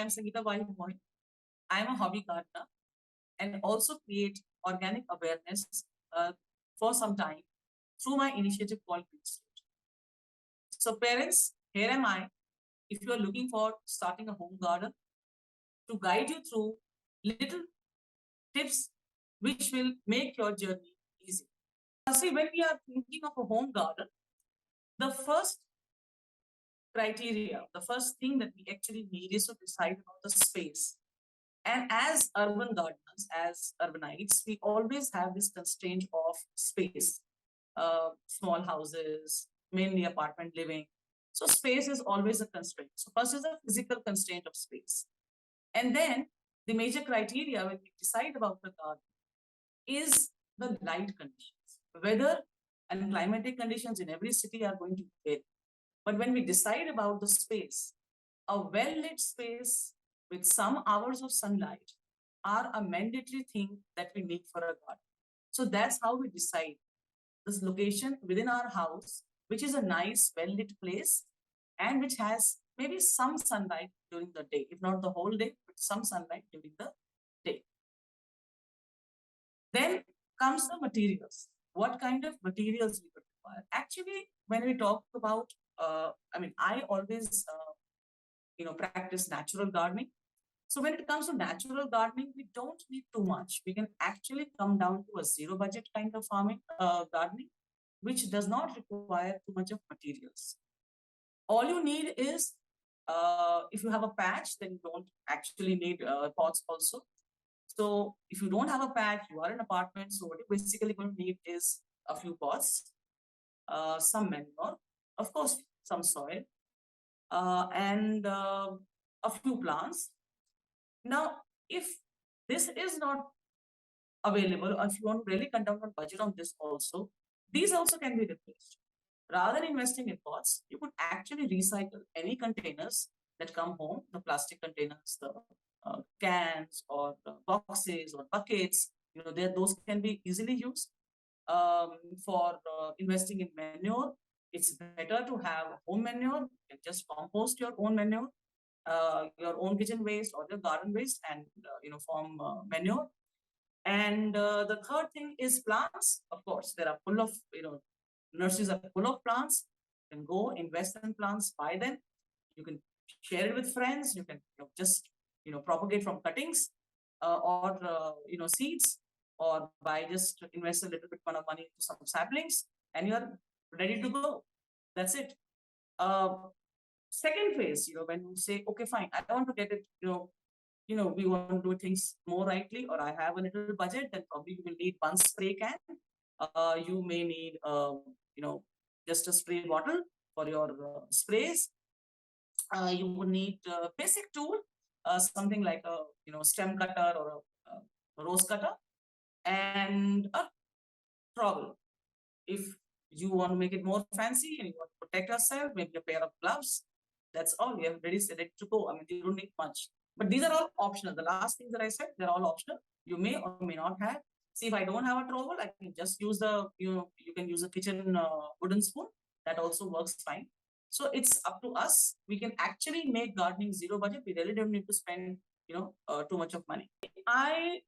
am Sangita Wahi Mohin. I am a hobby gardener and also create organic awareness for some time through my initiative called Green State. So parents, here am I. If you are looking for starting a home garden, to guide you through little tips which will make your journey easy. See, when we are thinking of a home garden, the first criteria, the first thing that we actually need is to decide about the space. And as urban gardeners, as urbanites, we always have this constraint of space, small houses, mainly apartment living. So space is always a constraint. So first is a physical constraint of space. And then the major criteria when we decide about the garden is the light conditions. Weather and climatic conditions in every city are going to vary. But when we decide about the space, a well-lit space with some hours of sunlight are a mandatory thing that we need for a garden. So that's how we decide this location within our house, which is a nice, well-lit place and which has maybe some sunlight during the day, if not the whole day, but some sunlight during the day. Then comes the materials. What kind of materials we could require? Actually, when we talk about, I always, practice natural gardening. So when it comes to natural gardening, we don't need too much. We can actually come down to a zero budget kind of farming, gardening, which does not require too much of materials. All you need is, if you have a patch, then you don't actually need pots also. So if you don't have a patch, you are in an apartment. So what you're basically going to need is a few pots, some manure, of course, some soil, and a few plants. Now, if this is not available, or if you want to really cut down on budget on this also, these also can be replaced. Rather than investing in pots, you could actually recycle any containers that come home, the plastic containers, the cans or boxes or buckets, those can be easily used. For investing in manure, it's better to have home manure. You can just compost your own manure, your own kitchen waste or your garden waste, and form manure. And the third thing is plants. Of course, there are full of nurseries are full of plants. You can go invest in plants, buy them. You can share it with friends. You can just propagate from cuttings, or seeds, or by just invest a little bit of money into some saplings, and you're ready to go. That's it. Uh, Second phase, when you say, okay, fine, I want to get it, we want to do things more rightly, or I have a little budget, then probably you will need one spray can. You may need, just a spray bottle for your sprays. You would need a basic tool, something like a stem cutter or a rose cutter, and a trowel. If you want to make it more fancy and you want to protect yourself, maybe a pair of gloves. That's all. You have ready to go. I mean, you don't need much. But these are all optional. The last things that I said, they're all optional. You may or may not have. See, if I don't have a trowel, I can just use you can use a kitchen wooden spoon. That also works fine. So it's up to us. We can actually make gardening zero budget. We really don't need to spend, too much of money. I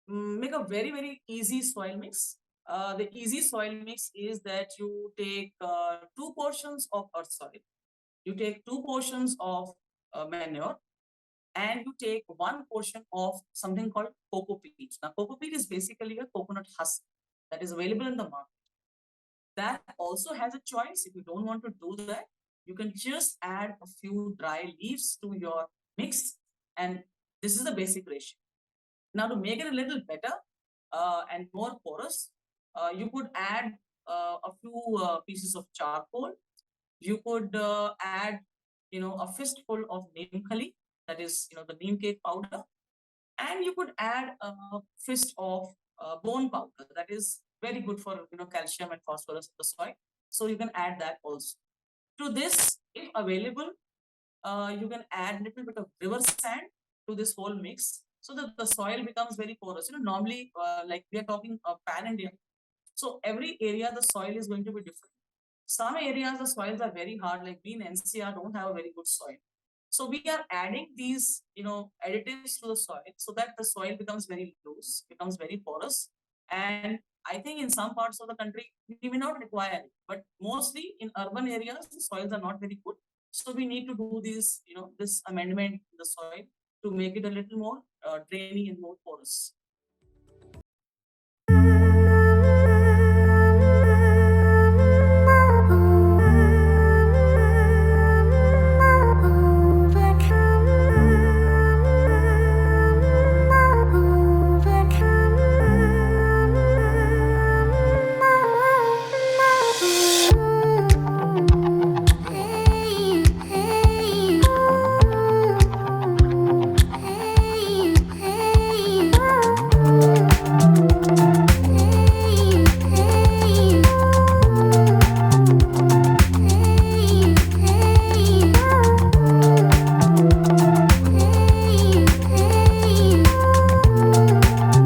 make a very, very easy soil mix. The easy soil mix is that you take 2 portions of earth soil, you take 2 portions of manure, and you take 1 portion of something called cocoa peat. Now, cocoa peat is basically a coconut husk that is available in the market. That also has a choice. If you don't want to do that, you can just add a few dry leaves to your mix, and this is the basic ratio. Now, to make it a little better and more porous, you could add a few pieces of charcoal. You could add, a fistful of neem khali, that is, the neem cake powder, and you could add a fist of bone powder. That is very good for calcium and phosphorus in the soil. So you can add that also. To this, if available, you can add a little bit of river sand to this whole mix, so that the soil becomes very porous. Normally, like we are talking pan India, so every area the soil is going to be different. Some areas the soils are very hard, like we in NCR don't have a very good soil. So we are adding these, additives to the soil so that the soil becomes very loose, becomes very porous. And I think in some parts of the country, we may not require it, but mostly in urban areas, the soils are not very good. So we need to do this amendment in the soil to make it a little more drainy and more porous.